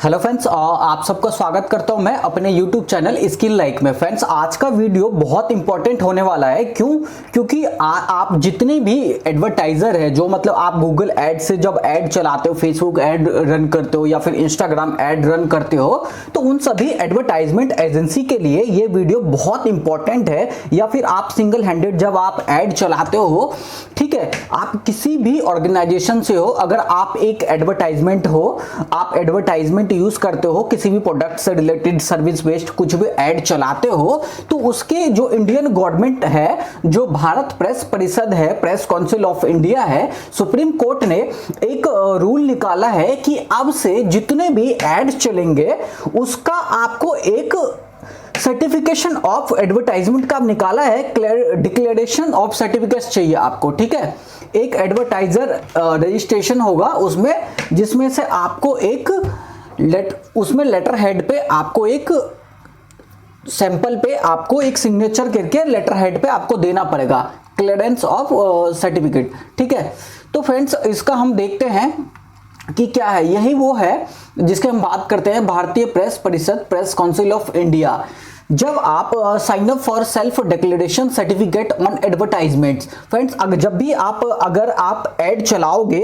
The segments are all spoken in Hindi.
हेलो फ्रेंड्स, आप सबका स्वागत करता हूं मैं अपने YouTube चैनल स्किल लाइक में। फ्रेंड्स, आज का वीडियो बहुत इंपॉर्टेंट होने वाला है। क्योंकि आप जितने भी एडवर्टाइजर है, जो मतलब आप गूगल ऐड से जब ऐड चलाते हो, फेसबुक ऐड रन करते हो या फिर इंस्टाग्राम ऐड रन करते हो, तो उन सभी एडवर्टाइजमेंट एजेंसी के लिए ये वीडियो बहुत इंपॉर्टेंट है। या फिर आप सिंगल हैंडेड जब आप ऐड चलाते हो, ठीक है, आप किसी भी ऑर्गेनाइजेशन से हो, अगर आप एक एडवर्टाइजमेंट हो, आप एडवर्टाइजमेंट यूज करते हो, किसी भी प्रोडक्ट से रिलेटेड, सर्विस बेस्ड कुछ भी ऐड चलाते हो, तो उसके जो इंडियन गवर्नमेंट है, जो भारत प्रेस परिषद है, प्रेस काउंसिल ऑफ इंडिया है, सुप्रीम कोर्ट ने एक रूल निकाला है कि अब से जितने भी ऐड चलेंगे उसका आपको एक सर्टिफिकेशन ऑफ एडवर्टाइजमेंट का निकाला है, डिक्लेरेशन ऑफ सर्टिफिकेट चाहिए आपको। ठीक है, एक एडवर्टाइजर रजिस्ट्रेशन होगा उसमें, जिसमें से आपको एक उसमें लेटर हेड पे आपको एक सैंपल पे आपको एक सिग्नेचर करके लेटर हेड पे आपको देना पड़ेगा, क्लियरेंस ऑफ सर्टिफिकेट। ठीक है, तो फ्रेंड्स इसका हम देखते हैं कि क्या है। यही वो है जिसके हम बात करते हैं, भारतीय प्रेस परिषद, प्रेस काउंसिल ऑफ इंडिया। जब आप sign up for self declaration certificate on advertisements, friends जब भी अगर आप ऐड चलाओगे,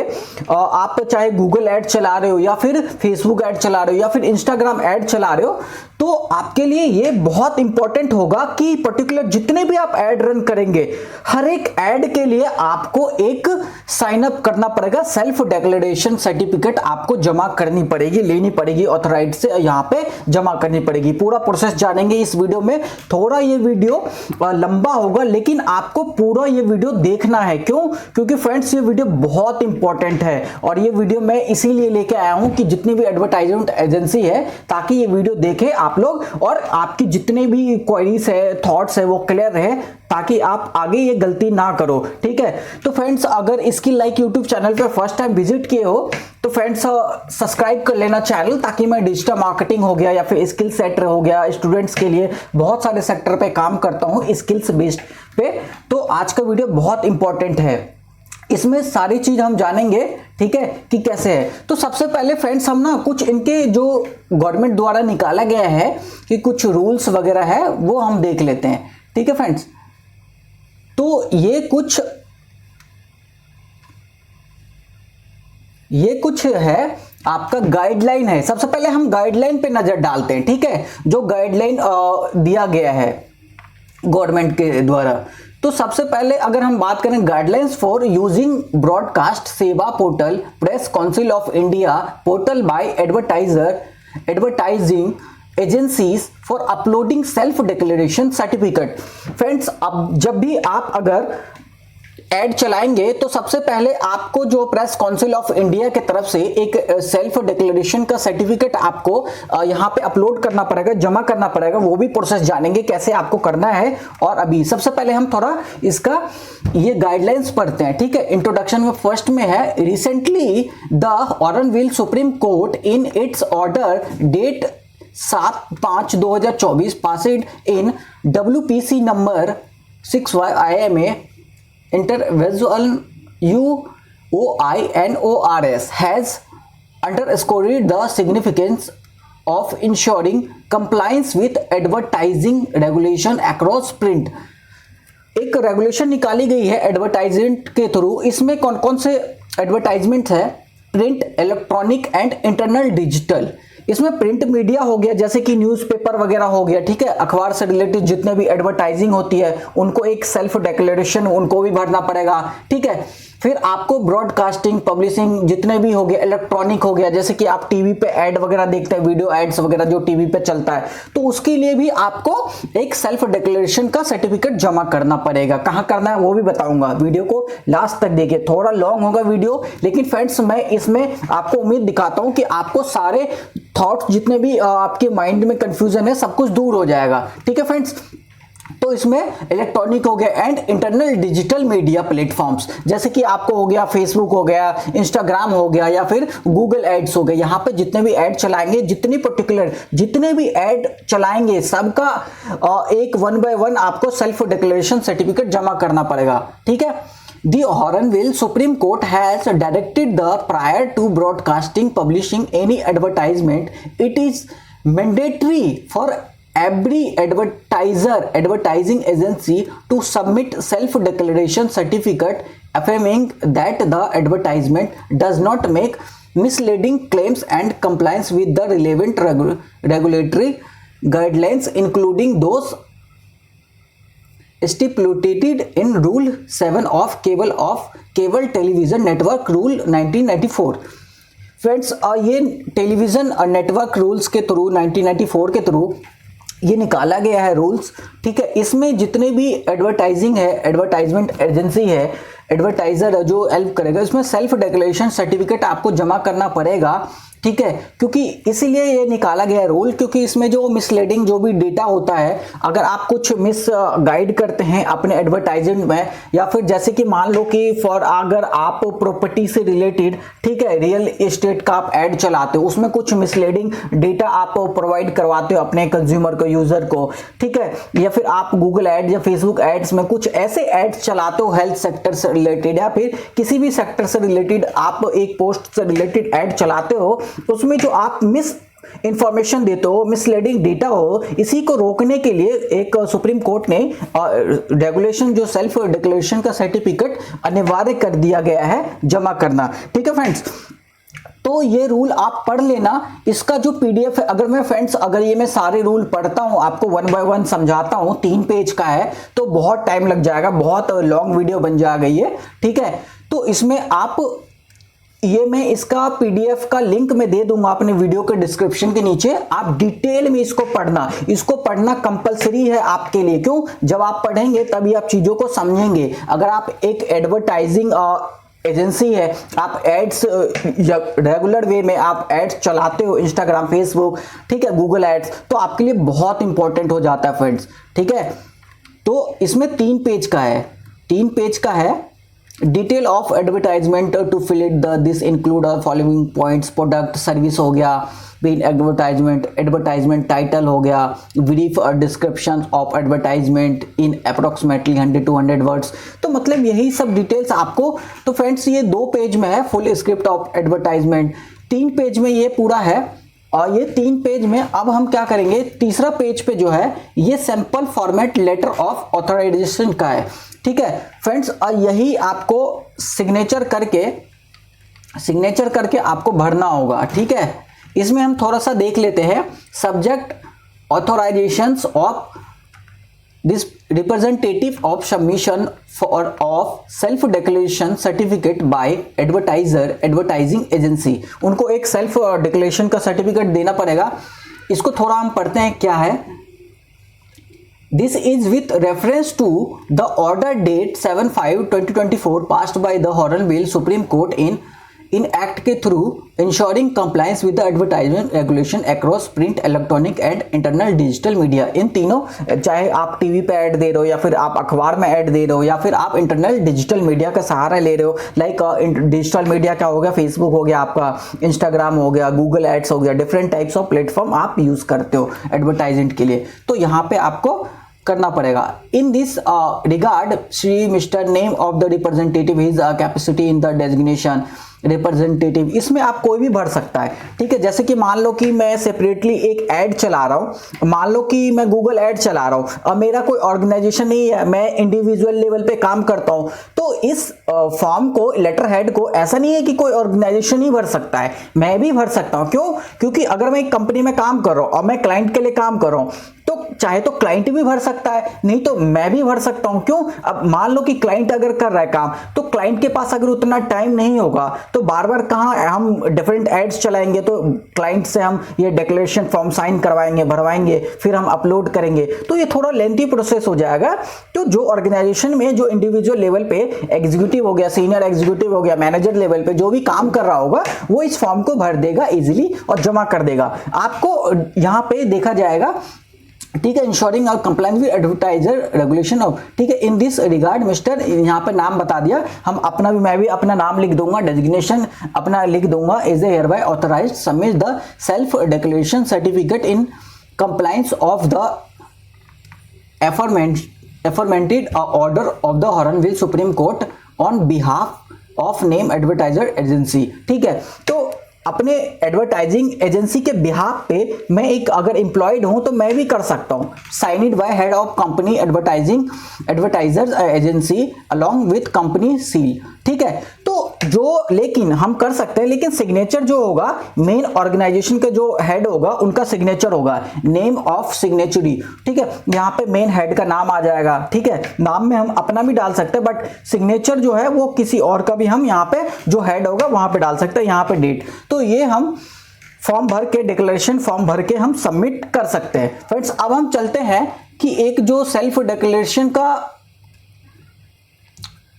आप चाहे गूगल ऐड चला रहे हो या फिर फेसबुक ऐड चला रहे हो या फिर इंस्टाग्राम ऐड चला रहे हो, तो आपके लिए ये बहुत इंपॉर्टेंट होगा कि पर्टिकुलर जितने भी आप ऐड रन करेंगे, हर एक ऐड के लिए आपको एक साइन अप करना पड़ेगा, सेल्फ डिक्लेरेशन सर्टिफिकेट आपको जमा करनी पड़ेगी, लेनी पड़ेगी, ऑथराइज से यहाँ पे जमा करनी पड़ेगी। पूरा प्रोसेस जानेंगे इस वीडियो में। थोड़ा ये वीडियो लंबा होगा, लेकिन आपको पूरा ये वीडियो देखना है। क्यों? क्योंकि फ्रेंड्स ये वीडियो बहुत इंपॉर्टेंट है, और ये वीडियो मैं इसीलिए लेके आया हूं कि जितनी भी एडवर्टाइजमेंट एजेंसी है, ताकि ये वीडियो देखें आप लोग और आपकी जितने भी क्वेरीज है, थॉट्स है, वो क्लियर रहे, ताकि आप आगे ये गलती ना करो। ठीक है, तो फ्रेंड्स अगर स्किल लाइक यूट्यूब चैनल पे फर्स्ट टाइम विजिट किए हो, तो फ्रेंड्स सब्सक्राइब कर लेना चैनल, ताकि मैं डिजिटल मार्केटिंग हो गया या फिर स्किल सेक्टर हो गया, स्टूडेंट्स के लिए बहुत सारे सेक्टर पे काम करता हूं स्किल्स बेस्ड पे। तो आज का वीडियो बहुत इंपॉर्टेंट है, इसमें सारी चीज हम जानेंगे, ठीक है, कि कैसे है। तो सबसे पहले फ्रेंड्स हम ना कुछ इनके जो गवर्नमेंट द्वारा निकाला गया है कि कुछ रूल्स वगैरह है, वो हम देख लेते हैं। ठीक है फ्रेंड्स, तो ये कुछ है आपका गाइडलाइन है। सबसे पहले हम गाइडलाइन पे नजर डालते हैं। ठीक है, जो गाइडलाइन दिया गया है गवर्नमेंट के द्वारा, तो सबसे पहले अगर हम बात करें गाइडलाइंस फॉर यूजिंग ब्रॉडकास्ट सेवा portal, press council of India portal bye advertising agencies for uploading self declaration certificate. Friends अब जब भी आप अगर ऐड चलाएंगे, तो सबसे पहले आपको जो प्रेस काउंसिल ऑफ इंडिया की तरफ से एक सेल्फ डिक्लेरेशन का सर्टिफिकेट आपको यहां पे अपलोड करना पड़ेगा, जमा करना पड़ेगा। वो भी प्रोसेस जानेंगे कैसे आपको करना है। और अभी सबसे पहले हम थोड़ा इसका ये गाइडलाइंस पढ़ते हैं। ठीक है, इंट्रोडक्शन में फर्स्ट में है, recently the honourable Supreme Court in its order date 7/5/2024 passed in WPC number 6/IMA Intervisual UOINORS has underscored the significance of ensuring compliance with advertising regulation across print। एक रेगुलेशन निकाली गई है एडवर्टाइजमेंट के थ्रू। इसमें कौन कौन से एडवर्टाइजमेंट है? Print, electronic and internal digital. इसमें प्रिंट मीडिया हो गया, जैसे कि न्यूज़पेपर वगैरह हो गया, ठीक है, अखबार से रिलेटेड जितने भी एडवर्टाइजिंग होती है, उनको एक सेल्फ डिक्लेरेशन उनको भी भरना पड़ेगा। ठीक है, फिर आपको ब्रॉडकास्टिंग, पब्लिशिंग जितने भी हो गए, इलेक्ट्रॉनिक हो गया, जैसे कि आप टीवी पे ऐड वगैरह देखते हैं, वीडियो एड्स वगैरह जो टीवी पे चलता है, तो उसके लिए भी आपको एक सेल्फ डिक्लेरेशन का सर्टिफिकेट जमा करना पड़ेगा। कहां करना है वो भी बताऊंगा, वीडियो को लास्ट तक देखिए। थोड़ा लॉन्ग होगा वीडियो, लेकिन फ्रेंड्स मैं इसमें आपको उम्मीद दिखाता हूं कि आपको सारे थॉट्स जितने भी आपके माइंड में कंफ्यूजन है, सब कुछ दूर हो जाएगा। ठीक है फ्रेंड्स, तो इसमें इलेक्ट्रॉनिक हो गया and internal digital media platforms, जैसे कि आपको हो गया फेसबुक हो गया, इंस्टाग्राम हो गया या फिर गूगल एड्स हो गए। यहाँ पे जितने भी ऐड चलाएंगे, जितने भी ऐड चलाएंगे, सबका एक 1 by 1 आपको सेल्फ डिक्लेरेशन सर्टिफिकेट जमा करना पड़ेगा। ठीक है, The Hornbill Supreme Court has directed that prior to broadcasting, publishing any advertisement, it is mandatory for every advertising agency to submit self-declaration certificate affirming that the advertisement does not make misleading claims and compliance with the relevant regulatory guidelines, including those stipulated in Rule 7 of Cable Television Network Rule 1994। Friends, ये टेलीविज़न नेटवर्क रूल्स के थ्रू 1994 के थ्रू ये निकाला गया है रूल्स, ठीक है। इसमें जितने भी एडवर्टाइजिंग है, एडवर्टाइजमेंट एजेंसी है, एडवर्टाइजर जो हेल्प करेगा, इसमें सेल्फ डिक्लेरेशन सर्टिफिकेट आपको जमा करना पड़ेगा, ठीक है। क्योंकि इसीलिए ये निकाला गया रूल, क्योंकि इसमें जो मिसलीडिंग जो भी डेटा होता है, अगर आप कुछ मिस गाइड करते हैं अपने एडवर्टाइजमेंट में, या फिर जैसे कि मान लो कि अगर आप प्रॉपर्टी से रिलेटेड, ठीक है, रियल एस्टेट का आप ऐड चलाते हो, उसमें कुछ मिसलीडिंग डेटा आप प्रोवाइड करवाते हो अपने कंज्यूमर को, यूजर को, ठीक है, या फिर आप गूगल एड या फेसबुक एड्स में कुछ ऐसे एड्स चलाते हो हेल्थ सेक्टर से रिलेटेड या फिर किसी भी सेक्टर से रिलेटेड, आप एक पोस्ट से रिलेटेड एड चलाते हो, उसमें जो आप मिस इंफॉर्मेशन देते हो, मिसलीडिंग डेटा हो, इसी को रोकने के लिए एक सुप्रीम कोर्ट ने रेगुलेशन जो सेल्फ डिक्लेरेशन का सर्टिफिकेट अनिवार्य कर दिया गया है जमा करना, ठीक है फ्रेंड्स। तो ये रूल आप पढ़ लेना, इसका जो पीडीएफ है, अगर मैं सारे रूल पढ़ता हूं, आपको 1 बाय 1 समझाता हूं, 3 पेज का है तो बहुत टाइम लग जाएगा, बहुत लॉन्ग वीडियो बन जाएगा ये, ठीक है। तो इसमें मैं इसका पीडीएफ का लिंक मैं दे दूंगा अपने वीडियो के डिस्क्रिप्शन के नीचे, आप डिटेल में इसको पढ़ना कंपलसरी है आपके लिए। क्यों? जब आप पढ़ेंगे तभी आप चीजों को समझेंगे। अगर आप एक एडवर्टाइजिंग एजेंसी है, आप एड्स रेगुलर वे में आप एड्स चलाते हो, इंस्टाग्राम, फेसबुक, ठीक है, गूगल एड्स, तो आपके लिए बहुत इंपॉर्टेंट हो जाता है फ्रेंड्स, ठीक है। तो इसमें 3 पेज का है। Detail of advertisement to fill it this include following points, product service हो गया, मेन एडवर्टाइजमेंट टाइटल हो गया, brief description of advertisement in approximately 100 to 100 words. तो मतलब यही सब डिटेल्स आपको, तो फ्रेंड्स ये 2 पेज में है full script of advertisement, 3 page में ये पूरा है। और ये 3 पेज में अब हम क्या करेंगे, तीसरा पेज पे जो है ये sample format letter of authorization का है, ठीक है फ्रेंड्स। और यही आपको सिग्नेचर करके आपको भरना होगा, ठीक है। इसमें हम थोड़ा सा देख लेते हैं। Subject authorisations of this representative of submission of self declaration certificate by advertising agency, उनको एक सेल्फ डिक्लेरेशन का सर्टिफिकेट देना पड़ेगा। इसको थोड़ा हम पढ़ते हैं क्या है। This is with reference to the order date 7/5/2024 passed by the Hornbill Supreme Court in act के through ensuring compliance with the advertisement regulation across print, electronic and internal digital media। इन तीनों, चाहे आप टीवी पे ऐड दे रहे हो या फिर आप अखबार में ऐड दे रहे हो या फिर आप इंटरनल डिजिटल मीडिया का सहारा ले रहे हो, लाइक डिजिटल मीडिया क्या हो गया, फेसबुक हो गया, आपका इंस्टाग्राम हो गया, गूगल एड्स हो गया, डिफरेंट टाइप्स ऑफ प्लेटफॉर्म आप यूज करते हो एडवर्टाइजमेंट के लिए, तो यहाँ पे आपको करना पड़ेगा। In this regard Shri mister name of the representative, his capacity in the designation representative, इसमें आप कोई भी भर सकता है, ठीक है। जैसे कि मान लो कि मैं सेपरेटली एक ऐड चला रहा हूं, मान लो कि मैं गूगल ऐड चला रहा हूं और मेरा कोई ऑर्गेनाइजेशन नहीं है, मैं इंडिविजुअल लेवल पे काम करता हूं, तो इस फॉर्म को, लेटर हेड को, ऐसा नहीं है कि कोई ऑर्गेनाइजेशन ही भर सकता है, मैं भी भर सकता हूं। क्यों? क्योंकि अगर मैं एक कंपनी में काम कर रहा हूं और मैं क्लाइंट के लिए काम कर रहा हूं, तो चाहे तो क्लाइंट भी भर सकता है, नहीं तो मैं भी भर सकता हूं। क्यों? अब मान लो कि क्लाइंट अगर कर रहा है काम, तो क्लाइंट के पास अगर उतना टाइम नहीं होगा तो बार बार कहां हम डिफरेंट एड्स चलाएंगे, तो क्लाइंट से हम ये डिक्लेरेशन फॉर्म साइन करवाएंगे, भरवाएंगे, फिर हम अपलोड करेंगे, तो ये थोड़ा लेंथी प्रोसेस हो जाएगा। तो जो ऑर्गेनाइजेशन में जो इंडिविजुअल लेवल पे एग्जीक्यूटिव हो गया, सीनियर एग्जीक्यूटिव हो गया, मैनेजर लेवल पे जो भी काम कर रहा होगा, वो इस फॉर्म को भर देगा इजीली और जमा कर देगा। आपको यहाँ पे देखा जाएगा, ठीक है, इंश्योरिंग और compliance with advertiser regulation of, ठीक है। इन दिस रिगार्ड मिस्टर, यहाँ पे नाम बता दिया, हम अपना भी, मैं भी अपना नाम लिख दूंगा, डेजिग्नेशन अपना लिख दूंगा, is a hereby authorised submit the self declaration certificate in compliance of the aforementioned order of the Hornbill Supreme Court on behalf of name advertiser agency. ठीक है, तो अपने एडवर्टाइजिंग एजेंसी के बिहाफ पे मैं एक अगर एम्प्लॉयड हूं तो मैं भी कर सकता हूं, sign it by head of company advertising advertisers agency along with company seal. ठीक है, तो जो लेकिन हम कर सकते हैं, लेकिन सिग्नेचर जो होगा मेन ऑर्गेनाइजेशन का जो हेड होगा उनका सिग्नेचर होगा, नेम ऑफ सिग्नेचरी। ठीक है, यहाँ पे मेन हेड का नाम आ जाएगा। ठीक है, नाम में हम अपना भी डाल सकते हैं, बट सिग्नेचर जो है वो किसी और का भी हम यहाँ पे जो हेड होगा वहां पे डाल सकते हैं, यहाँ पे डेट। तो ये हम फॉर्म भर के, डिक्लेरेशन फॉर्म भर के हम सबमिट कर सकते हैं। फ्रेंड्स, अब हम चलते हैं कि एक जो सेल्फ डिक्लेरेशन का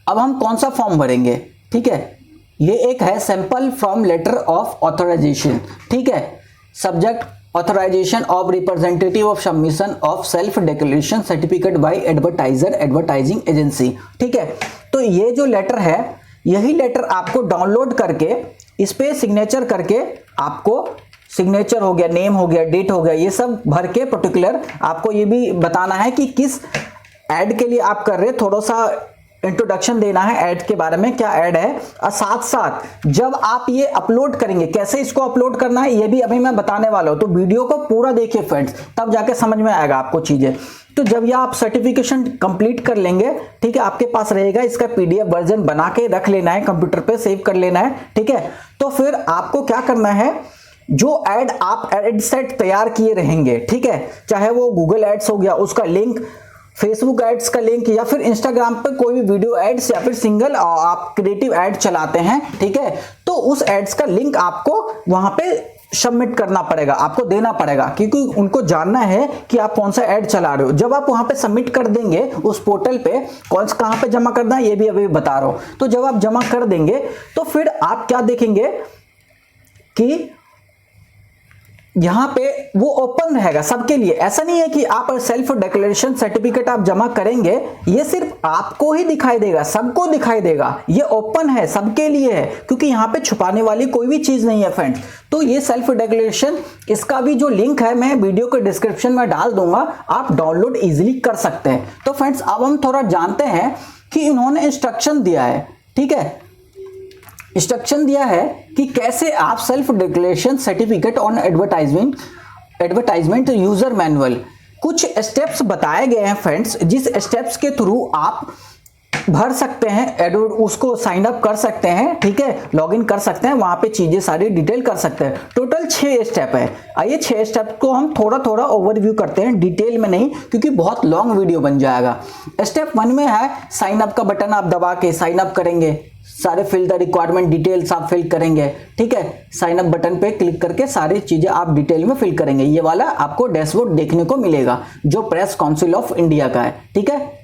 अब हम कौन सा फॉर्म भरेंगे। ठीक है, ये एक है sample from letter of authorization. ठीक है, subject authorization of representative of submission of self declaration certificate by advertiser advertising agency. ठीक है, तो ये जो लेटर है, यही लेटर आपको डाउनलोड करके इस पे सिग्नेचर करके, आपको सिग्नेचर हो गया, नेम हो गया, डेट हो गया, ये सब भर के पर्टिकुलर आपको ये भी बताना है कि किस ऐड के लिए आप कर रहे हैं, थोड़ा सा इंट्रोडक्शन देना है ऐड के बारे में, क्या ऐड है। और साथ साथ जब आप ये अपलोड करेंगे, कैसे इसको अपलोड करना है ये भी अभी मैं बताने वाला हूं, तो वीडियो को पूरा देखिए फ्रेंड्स, तब जाके समझ में आएगा आपको चीजें। तो जब ये आप सर्टिफिकेशन कंप्लीट कर लेंगे, ठीक है, आपके पास रहेगा, इसका पीडीएफ वर्जन बना के रख लेना है, कंप्यूटर पे सेव कर लेना है। ठीक है, तो फिर आपको क्या करना है, जो ऐड आप एड सेट तैयार किए रहेंगे, ठीक है, चाहे वो गूगल एड्स हो गया, उसका लिंक, फेसबुक एड्स का लिंक, या फिर इंस्टाग्राम पे कोई भी वीडियो एड्स, या फिर सिंगल आप क्रिएटिव एड चलाते हैं, ठीक है, तो उस एड्स का लिंक आपको वहां पे सबमिट करना पड़ेगा, आपको देना पड़ेगा, क्योंकि उनको जानना है कि आप कौन सा ऐड चला रहे हो। जब आप वहां पे सबमिट कर देंगे उस पोर्टल पे, कहां पे जमा करना है ये भी अभी बता रहा हूं, तो जब आप जमा कर देंगे तो फिर आप क्या देखेंगे कि यहां पे वो ओपन रहेगा सबके लिए। ऐसा नहीं है कि आप सेल्फ डिक्लेरेशन सर्टिफिकेट आप जमा करेंगे, ये सिर्फ आपको ही दिखाई देगा, सबको दिखाई देगा, ये ओपन है, सबके लिए है, क्योंकि यहां पे छुपाने वाली कोई भी चीज नहीं है फ्रेंड्स। तो ये सेल्फ डिक्लेरेशन, इसका भी जो लिंक है मैं वीडियो के डिस्क्रिप्शन में डाल दूंगा, आप डाउनलोड इजिली कर सकते हैं। तो फ्रेंड्स, अब हम थोड़ा जानते हैं कि इन्होंने इंस्ट्रक्शन दिया है, ठीक है, इंस्ट्रक्शन दिया है कि कैसे आप self declaration certificate on advertisement user manual, कुछ स्टेप्स बताए गए हैं फ्रेंड्स, जिस स्टेप्स के थ्रू आप भर सकते हैं, उसको साइन अप कर सकते हैं, ठीक है, लॉगिन कर सकते हैं, वहां पे चीजें सारी डिटेल कर सकते हैं। टोटल 6 स्टेप है। आइए 6 स्टेप को हम थोड़ा थोड़ा ओवरव्यू करते हैं, डिटेल में नहीं, क्योंकि बहुत लॉन्ग वीडियो बन जाएगा। स्टेप 1 में है साइन अप का बटन आप दबा के साइन अप करेंगे, सारे फिल द रिक्वायरमेंट डिटेल्स आप फिल करेंगे, ठीक है, साइन अप बटन पे क्लिक करके सारी चीजें आप डिटेल में फिल करेंगे। ये वाला आपको डैशबोर्ड देखने को मिलेगा जो प्रेस काउंसिल ऑफ इंडिया का है, ठीक है,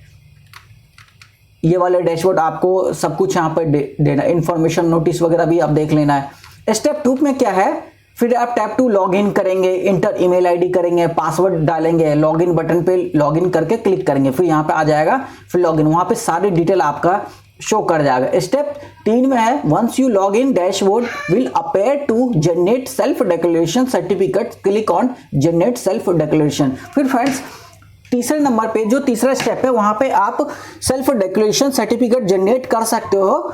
ये वाला डैशबोर्ड आपको सब कुछ यहाँ पर देना, इंफॉर्मेशन नोटिस वगैरह भी आप देख लेना है। स्टेप 2 में क्या है, फिर आप टैप टू लॉगिन करेंगे, इंटर ईमेल आईडी करेंगे, पासवर्ड डालेंगे, लॉगिन बटन पे लॉगिन करके क्लिक करेंगे, फिर यहाँ पे आ जाएगा फिर लॉगिन, वहां पे सारी डिटेल आपका शो कर जाएगा। स्टेप 3 में है once you log in dashboard will appear to generate self declaration certificate, click on generate self declaration. फिर फ्रेंड्स, तीसरे नंबर पे जो तीसरा स्टेप है, वहां पे आप सेल्फ डिक्लेरेशन सर्टिफिकेट जनरेट कर सकते हो,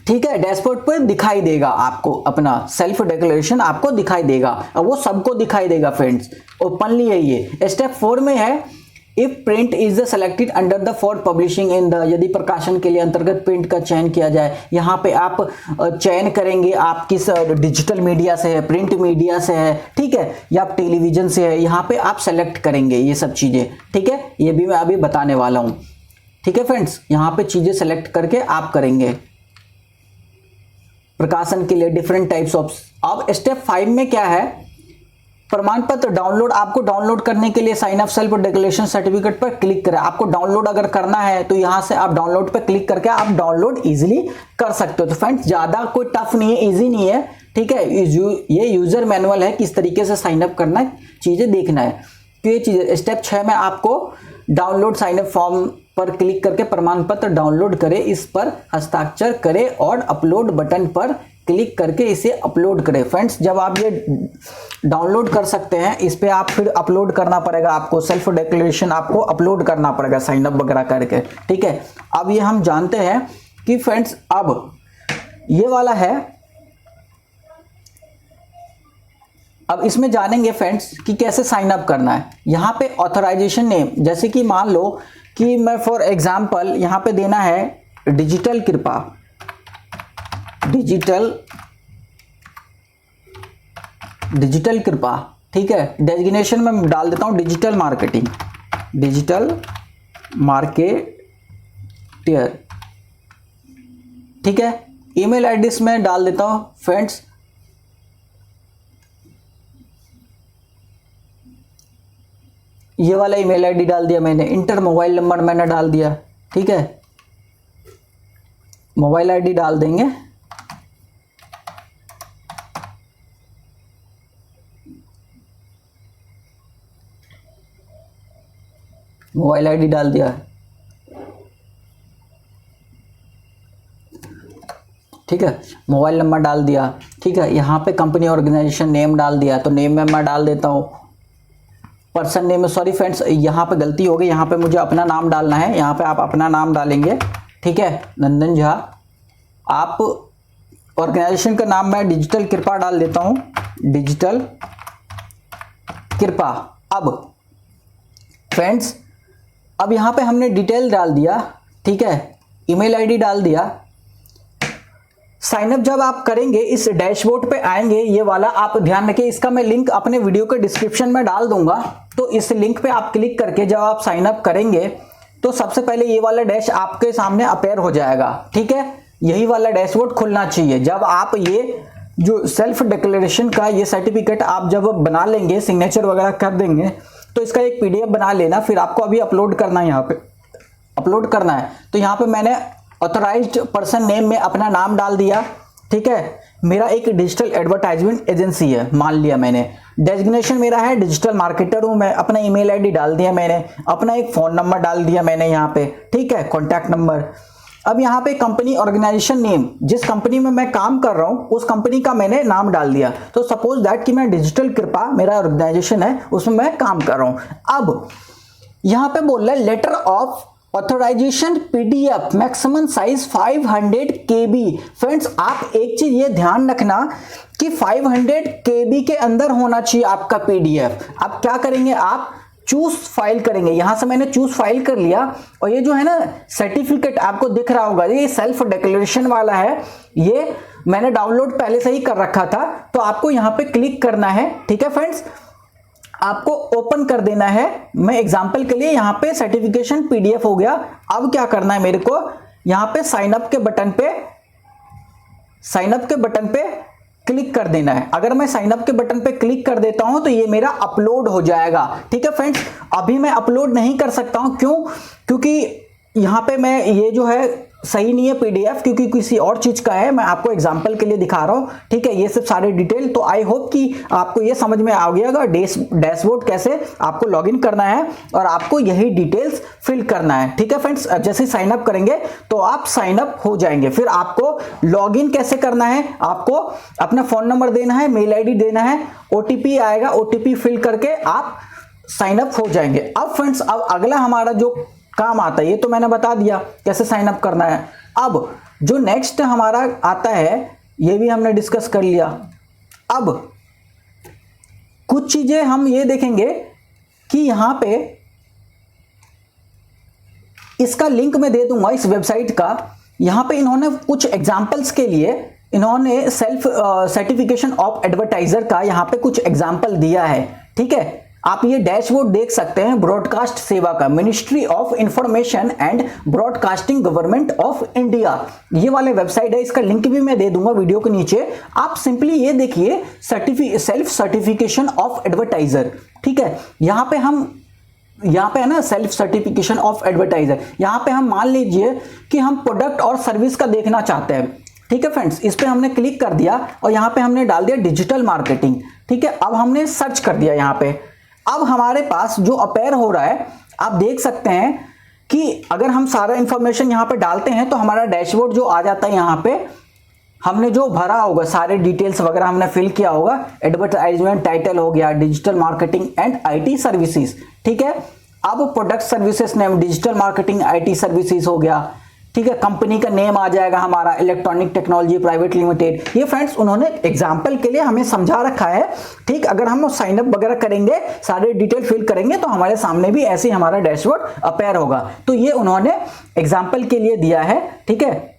ठीक है, डैशबोर्ड पे दिखाई देगा आपको, अपना सेल्फ डिक्लेरेशन आपको दिखाई देगा, और वो सबको दिखाई देगा फ्रेंड्स, ओपनली है ये। स्टेप 4 में है if print is selected under the for publishing in the, यदि प्रकाशन के लिए अंतर्गत प्रिंट का चयन किया जाए, यहाँ पे आप चयन करेंगे आप किस डिजिटल मीडिया से है, प्रिंट मीडिया से है, ठीक है, या आप टेलीविजन से है, यहाँ पे आप सेलेक्ट करेंगे ये सब चीजें, ठीक है, ये भी मैं अभी बताने वाला हूँ, ठीक है फ्रेंड्स, यहाँ पे चीजें सेलेक्ट करके आप करेंगे प्रकाशन के लिए डिफरेंट टाइप्स ऑफ। अब स्टेप 5 में क्या है, प्रमाण पत्र डाउनलोड, आपको डाउनलोड करने के लिए sign up self declaration certificate पर क्लिक करें। आपको डाउनलोड अगर करना है तो यहां से आप डाउनलोड पर क्लिक करके आप डाउनलोड इजीली कर सकते हो। तो फ्रेंड्स, ज्यादा कोई टफ नहीं है, इजी नहीं है, ठीक है, ये यूजर मैनुअल है, किस तरीके से साइन अप करना है, चीजें देखना है। तो ये चीजें स्टेप 6 में आपको डाउनलोड साइन अप फॉर्म पर क्लिक करके प्रमाण पत्र डाउनलोड करें, इस पर हस्ताक्षर करें और अपलोड बटन पर क्लिक करके इसे अपलोड करें। फ्रेंड्स, जब आप ये डाउनलोड कर सकते हैं, इस पे आप फिर अपलोड करना पड़ेगा, आपको सेल्फ डिक्लेरेशन आपको अपलोड करना पड़ेगा साइन अप वगैरह करके, ठीक है। अब ये हम जानते हैं कि फ्रेंड्स अब ये वाला है, अब इसमें जानेंगे फ्रेंड्स कि कैसे साइन अप करना है। यहाँ पे ऑथराइजेशन नेम, जैसे कि मान लो कि मैं फॉर एग्जांपल यहाँ पे देना है डिजिटल कृपा, डिजिटल कृपा, ठीक है। डेजिग्नेशन में डाल देता हूँ डिजिटल मार्केटिंग, डिजिटल मार्केटियर, ठीक है। ईमेल एड्रेस में डाल देता हूँ फ्रेंड्स ये वाला ईमेल आईडी डाल दिया मैंने। इंटर मोबाइल नंबर मैंने डाल दिया, ठीक है। मोबाइल आईडी डाल देंगे, मोबाइल आईडी डाल दिया, ठीक है। मोबाइल नंबर डाल दिया, ठीक है। यहाँ पे कंपनी ऑर्गेनाइजेशन नेम डाल दिया, तो नेम में मैं डाल देता हूँ पर्सन नेम में, सॉरी फ्रेंड्स यहाँ पे गलती हो गई, यहाँ पे मुझे अपना नाम डालना है, यहाँ पे आप अपना नाम डालेंगे, ठीक है, नंदन झा। आप ऑर्गेनाइजेशन का नाम मैं डिजिटल कृपा डाल देता हूँ, डिजिटल कृपा। अब फ्रेंड्स अब यहाँ पे हमने डिटेल डाल दिया, ठीक है, ईमेल आईडी डाल दिया। साइनअप जब आप करेंगे इस डैशबोर्ड पे आएंगे, ये वाला आप ध्यान रखिए, इसका मैं लिंक अपने वीडियो के डिस्क्रिप्शन में डाल दूंगा। तो इस लिंक पे आप क्लिक करके जब आप साइनअप करेंगे तो सबसे पहले ये वाला डैश आपके सामने अपेयर हो जाएगा, ठीक है। यही वाला डैशबोर्ड खुलना चाहिए। जब आप ये जो सेल्फ डिक्लेरेशन का ये सर्टिफिकेट आप जब बना लेंगे, सिग्नेचर वगैरह कर देंगे, तो इसका एक पीडीएफ बना लेना, फिर आपको अभी अपलोड करना है, यहाँ पे अपलोड करना है। तो यहाँ पे मैंने ऑथराइज्ड पर्सन नेम में अपना नाम डाल दिया, ठीक है। मेरा एक डिजिटल एडवर्टाइजमेंट एजेंसी है मान लिया मैंने। डेजिग्नेशन मेरा है डिजिटल मार्केटर हूं मैं। अपना ईमेल आईडी डाल दिया मैंने, अपना एक फ़ोन नंबर डाल दिया मैंने यहाँ पे, ठीक है, कॉन्टैक्ट नंबर। अब यहाँ पे कंपनी ऑर्गेनाइजेशन नेम, जिस कंपनी में मैं काम कर रहा हूँ उस कंपनी का मैंने नाम डाल दिया। तो सपोज दैट कि मैं डिजिटल कृपा मेरा ऑर्गेनाइजेशन है, उसमें मैं काम कर रहा हूँ। अब यहाँ पे बोल रहा है letter of authorization PDF maximum size 500 KB। Friends आप एक चीज ये ध्यान रखना कि 500 KB के अंदर होना चाहिए आपका पीडीएफ। आप क्या करेंगे, आप चूज फाइल करेंगे। यहां से मैंने चूज फाइल कर लिया, और ये जो है ना सर्टिफिकेट आपको दिख रहा होगा, ये सेल्फ डिक्लेरेशन वाला है, ये मैंने डाउनलोड पहले से ही कर रखा था। तो आपको यहाँ पे क्लिक करना है, ठीक है फ्रेंड्स, आपको ओपन कर देना है। मैं एग्जांपल के लिए यहाँ पे सर्टिफिकेशन पीडीएफ हो गया। अब क्या करना है मेरे को, यहाँ पे साइन अप के बटन पे क्लिक कर देना है। अगर मैं साइन अप के बटन पे क्लिक कर देता हूं तो ये मेरा अपलोड हो जाएगा, ठीक है फ्रेंड्स। अभी मैं अपलोड नहीं कर सकता हूं, क्यों? क्योंकि यहाँ पे मैं ये जो है सही नहीं है पीडीएफ, क्योंकि किसी और चीज का है। मैं आपको एग्जांपल के लिए दिखा रहा हूं, ठीक है, ये सब सारे डिटेल। तो आई होप कि आपको ये समझ में आ गया डैशबोर्ड कैसे आपको लॉगिन करना है और आपको यही डिटेल्स फिल करना है, ठीक है फ्रेंड्स। जैसे साइन अप करेंगे तो आप साइन अप हो जाएंगे। फिर आपको लॉगिन कैसे करना है, आपको अपना फोन नंबर देना है, मेल आईडी देना है, ओटीपी आएगा, ओटीपी फिल करके आप साइन अप हो जाएंगे। अब फ्रेंड्स अब अगला हमारा जो काम आता है, ये तो मैंने बता दिया कैसे साइन अप करना है। अब जो नेक्स्ट हमारा आता है ये भी हमने डिस्कस कर लिया। अब कुछ चीजें हम ये देखेंगे कि यहां पे इसका लिंक मैं दे दूंगा इस वेबसाइट का। यहां पे इन्होंने कुछ एग्जांपल्स के लिए इन्होंने सेल्फ सर्टिफिकेशन ऑफ एडवर्टाइजर का यहां पे कुछ एग्जांपल दिया है, ठीक है। आप ये डैशबोर्ड देख सकते हैं ब्रॉडकास्ट सेवा का, ministry of information and broadcasting government of India, ये वाले वेबसाइट है। इसका लिंक भी मैं दे दूंगा वीडियो के नीचे। आप सिंपली ये देखिए सेल्फ सर्टिफिकेशन ऑफ एडवर्टाइजर, ठीक है। यहाँ पे है ना सेल्फ सर्टिफिकेशन ऑफ एडवर्टाइजर। यहाँ पे हम मान लीजिए कि हम प्रोडक्ट और सर्विस का देखना चाहते हैं, ठीक है फ्रेंड्स। इस पे हमने क्लिक कर दिया और यहाँ पे हमने डाल दिया डिजिटल मार्केटिंग, ठीक है। अब हमने सर्च कर दिया यहाँ पे। अब हमारे पास जो अपेयर हो रहा है, आप देख सकते हैं कि अगर हम सारा इंफॉर्मेशन यहाँ पे डालते हैं तो हमारा डैशबोर्ड जो आ जाता है, यहाँ पे हमने जो भरा होगा सारे डिटेल्स वगैरह हमने फिल किया होगा। एडवर्टाइजमेंट टाइटल हो गया, digital marketing and IT services, ठीक है। अब product services name digital marketing IT services हो गया, ठीक है, कंपनी का नेम आ जाएगा हमारा इलेक्ट्रॉनिक टेक्नोलॉजी प्राइवेट लिमिटेड। ये फ्रेंड्स उन्होंने एग्जांपल के लिए हमें समझा रखा है। ठीक, अगर हम साइन अप वगैरह करेंगे, सारे डिटेल फिल करेंगे तो हमारे सामने भी ऐसे ही हमारा डैशबोर्ड अपेयर होगा। तो ये उन्होंने एग्जांपल के लिए दिया है। ठीक है,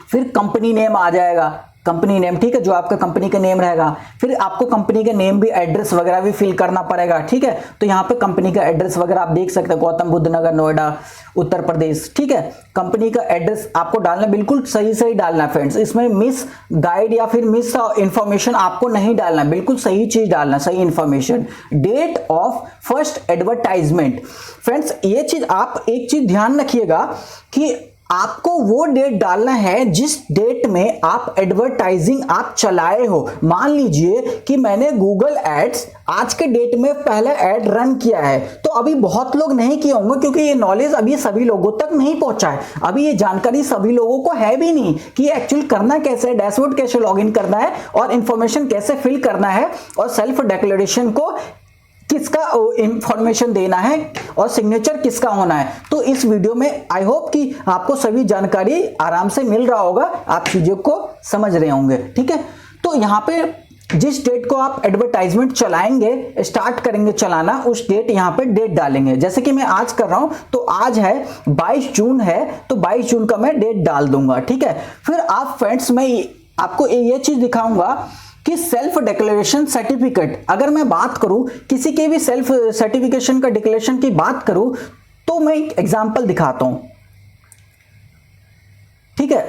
फिर कंपनी नेम आ जाएगा, कंपनी नेम, ठीक है, जो आपका कंपनी का नेम रहेगा। फिर आपको कंपनी का नेम भी, एड्रेस वगैरह भी फिल करना पड़ेगा। ठीक है, तो यहाँ पे कंपनी का एड्रेस वगैरह आप देख सकते हैं, गौतम बुद्ध नगर, नोएडा, उत्तर प्रदेश। ठीक है, कंपनी का एड्रेस आपको डालना, बिल्कुल सही सही डालना है फ्रेंड्स। इसमें मिस गाइड या फिर मिस इंफॉर्मेशन आपको नहीं डालना, बिल्कुल सही चीज डालना, सही information. Date of first advertisement, friends ये चीज आप एक चीज ध्यान रखिएगा कि आपको वो डेट डालना है जिस डेट में आप एडवर्टाइजिंग आप चलाए हो। मान लीजिए कि मैंने गूगल एड्स आज के डेट में पहले ऐड रन किया है, तो अभी बहुत लोग नहीं किए होंगे क्योंकि ये नॉलेज अभी सभी लोगों तक नहीं पहुंचा है। अभी ये जानकारी सभी लोगों को है भी नहीं कि एक्चुअल करना कैसे है, डैशबोर्ड कैसे लॉगिन करना है और इंफॉर्मेशन कैसे फिल करना है और सेल्फ डिक्लेरेशन को किसका इंफॉर्मेशन देना है और सिग्नेचर किसका होना है। तो इस वीडियो में आई होप कि आपको सभी जानकारी आराम से मिल रहा होगा, आप चीजों को समझ रहे होंगे। ठीक है, तो यहाँ पे जिस डेट को आप एडवर्टाइजमेंट चलाएंगे, स्टार्ट करेंगे चलाना, उस डेट यहाँ पे डेट डालेंगे। जैसे कि मैं आज कर रहा हूं, तो आज है 22 जून है, तो 22 जून का मैं डेट डाल दूंगा। ठीक है, फिर आप फ्रेंड्स मैं आपको ये चीज दिखाऊंगा कि सेल्फ डिक्लेरेशन सर्टिफिकेट, अगर मैं बात करूं किसी के भी सेल्फ सर्टिफिकेशन का डिक्लेरेशन की बात करूं, तो मैं एक एग्जांपल दिखाता हूं। ठीक है,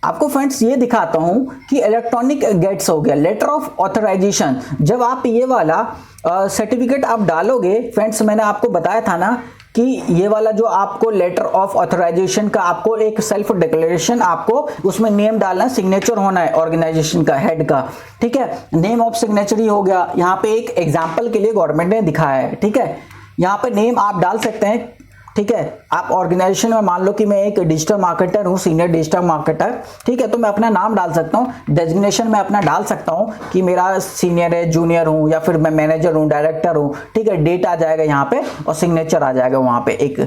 आपको फ्रेंड्स ये दिखाता हूं कि इलेक्ट्रॉनिक गेट्स हो गया, लेटर ऑफ ऑथराइजेशन। जब आप ये वाला सर्टिफिकेट आप डालोगे फ्रेंड्स, मैंने आपको बताया था ना कि ये वाला जो आपको लेटर ऑफ ऑथराइजेशन का आपको एक सेल्फ डिक्लेरेशन, आपको उसमें नेम डालना है, सिग्नेचर होना है ऑर्गेनाइजेशन का, हेड का। ठीक है, नेम ऑफ सिग्नेचर ही हो गया। यहाँ पे एक एग्जांपल के लिए गवर्नमेंट ने दिखाया है। ठीक है, यहाँ पे नेम आप डाल सकते हैं। ठीक है, आप ऑर्गेनाइजेशन में मान लो कि मैं एक डिजिटल मार्केटर हूँ, सीनियर डिजिटल मार्केटर। ठीक है, तो मैं अपना नाम डाल सकता हूँ, डेजिग्नेशन में अपना डाल सकता हूँ कि मेरा सीनियर है, जूनियर हूँ, या फिर मैं मैनेजर हूँ, डायरेक्टर हूँ। ठीक है, डेट आ जाएगा यहाँ पे और सिग्नेचर आ जाएगा वहाँ पे एक।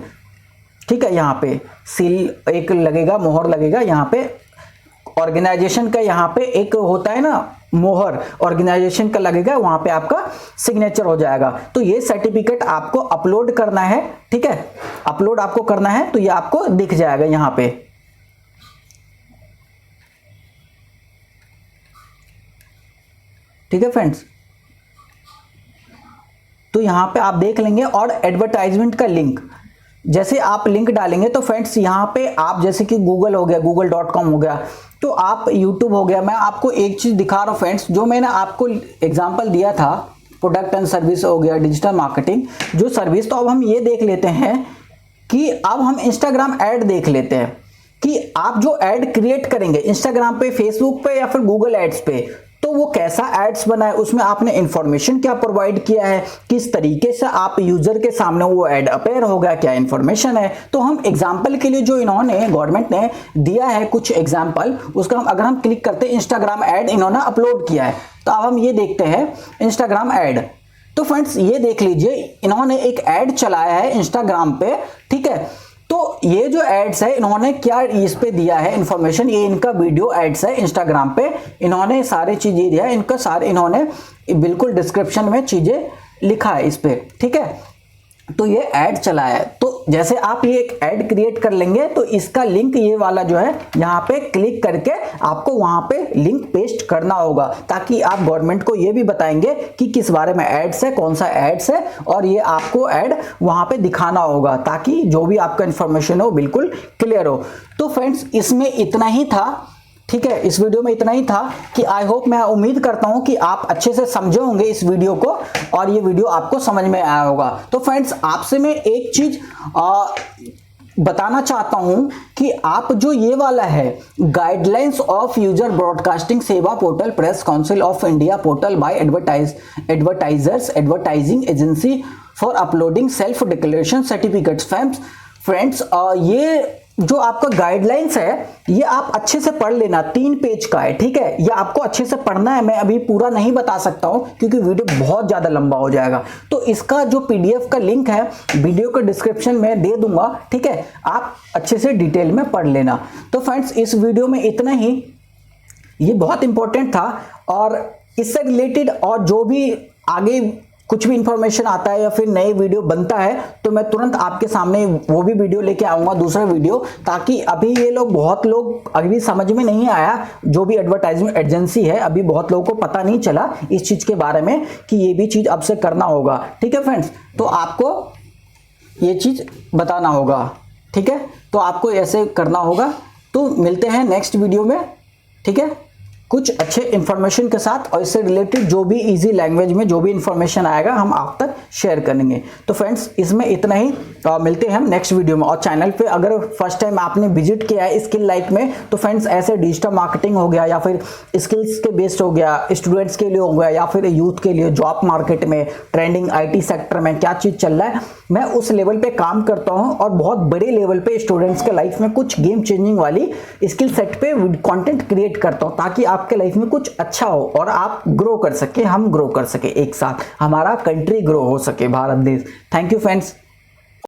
ठीक है, यहाँ पे सील एक लगेगा, मोहर लगेगा यहाँ पे। ऑर्गेनाइजेशन का यहाँ पे एक होता है ना मोहर, ऑर्गेनाइजेशन का लगेगा, वहां पे आपका सिग्नेचर हो जाएगा। तो ये सर्टिफिकेट आपको अपलोड करना है। ठीक है, अपलोड आपको करना है, तो ये आपको दिख जाएगा यहां पे। ठीक है फ्रेंड्स, तो यहां पे आप देख लेंगे। और एडवर्टाइजमेंट का लिंक, जैसे आप लिंक डालेंगे तो फ्रेंड्स यहाँ पे आप जैसे कि गूगल हो गया, google.com हो गया, तो आप यूट्यूब हो गया। मैं आपको एक चीज दिखा रहा हूँ फ्रेंड्स, जो मैंने आपको एग्जांपल दिया था, प्रोडक्ट एंड सर्विस हो गया, डिजिटल मार्केटिंग जो सर्विस। तो अब हम ये देख लेते हैं कि अब हम इंस्टाग्राम ऐड देख लेते हैं कि आप जो ऐड क्रिएट करेंगे इंस्टाग्राम पे, फेसबुक पे या फिर गूगल एड्स पे, तो वो कैसा एड्स बना है, उसमें आपने इंफॉर्मेशन क्या प्रोवाइड किया है, किस तरीके से आप यूजर के सामने वो ऐड अपेयर होगा, क्या इंफॉर्मेशन है। तो हम एग्जांपल के लिए जो इन्होंने गवर्नमेंट ने दिया है कुछ एग्जांपल, उसका अगर हम क्लिक करते हैं, इंस्टाग्राम ऐड इन्होंने अपलोड किया है। तो अब हम ये देखते हैं इंस्टाग्राम ऐड। तो फ्रेंड्स ये देख लीजिए, इन्होंने एक ऐड चलाया है इंस्टाग्राम पे। ठीक है, तो ये जो एड्स है इन्होंने क्या इस पे दिया है इंफॉर्मेशन, ये इनका वीडियो एड्स है इंस्टाग्राम पे, इन्होंने सारी चीजें दिया है, इनका सारे इन्होंने बिल्कुल डिस्क्रिप्शन में चीजें लिखा है इस पे। ठीक है, तो ये ऐड चला है। तो जैसे आप ये एक ऐड क्रिएट कर लेंगे तो इसका लिंक ये वाला जो है यहाँ पे क्लिक करके आपको वहां पे लिंक पेस्ट करना होगा, ताकि आप गवर्नमेंट को ये भी बताएंगे कि किस बारे में एड्स है, कौन सा एड्स है, और ये आपको ऐड वहां पे दिखाना होगा, ताकि जो भी आपका इंफॉर्मेशन हो बिल्कुल क्लियर हो। तो फ्रेंड्स इसमें इतना ही था। ठीक है, इस वीडियो में इतना ही था कि आई होप, मैं उम्मीद करता हूं कि आप अच्छे से समझे होंगे इस वीडियो को और ये वीडियो आपको समझ में आया होगा। तो फ्रेंड्स आपसे मैं एक चीज बताना चाहता हूं कि आप जो ये वाला है गाइडलाइंस ऑफ यूजर ब्रॉडकास्टिंग सेवा portal, press council of India portal bye advertisers advertising agency for uploading self declaration certificates. Friends ये जो आपका गाइडलाइंस है ये आप अच्छे से पढ़ लेना, 3 पेज का है, ठीक है। ये आपको अच्छे से पढ़ना है, मैं अभी पूरा नहीं बता सकता हूं क्योंकि वीडियो बहुत ज्यादा लंबा हो जाएगा। तो इसका जो पीडीएफ का लिंक है वीडियो के डिस्क्रिप्शन में दे दूंगा, ठीक है। आप अच्छे से डिटेल में पढ़ लेना। तो फ्रेंड्स इस वीडियो में इतना ही, ये बहुत इंपॉर्टेंट था और इससे रिलेटेड और जो भी आगे कुछ भी इंफॉर्मेशन आता है या फिर नए वीडियो बनता है तो मैं तुरंत आपके सामने वो भी वीडियो लेके आऊंगा, दूसरा वीडियो, ताकि अभी ये लोग बहुत लोग अभी समझ में नहीं आया, जो भी एडवर्टाइजमेंट एजेंसी है अभी बहुत लोगों को पता नहीं चला इस चीज के बारे में कि ये भी चीज अब से करना होगा, ठीक है फ्रेंड्स। तो आपको ये चीज बताना होगा, ठीक है। तो आपको ऐसे करना होगा। तो मिलते हैं नेक्स्ट वीडियो में, ठीक है, कुछ अच्छे इंफॉर्मेशन के साथ, और इससे रिलेटेड जो भी इजी लैंग्वेज में जो भी इंफॉर्मेशन आएगा हम आप तक शेयर करेंगे। तो फ्रेंड्स इसमें इतना ही, मिलते हैं हम नेक्स्ट वीडियो में। और चैनल पे अगर फर्स्ट टाइम आपने विजिट किया है स्किल लाइक में, तो फ्रेंड्स ऐसे डिजिटल मार्केटिंग हो गया या फिर स्किल्स के बेस्ड हो गया, स्टूडेंट्स के लिए हो गया या फिर यूथ के लिए, जॉब मार्केट में ट्रेंडिंग IT सेक्टर में क्या चीज चल रहा है, मैं उस लेवल पे काम करता हूं और बहुत बड़े लेवल पे स्टूडेंट्स के लाइफ में कुछ गेम चेंजिंग वाली स्किल सेट पे कंटेंट क्रिएट करता हूं, ताकि आपके लाइफ में कुछ अच्छा हो और आप ग्रो कर सके, हम ग्रो कर सके, एक साथ हमारा कंट्री ग्रो हो सके, भारत देश। Thank you friends.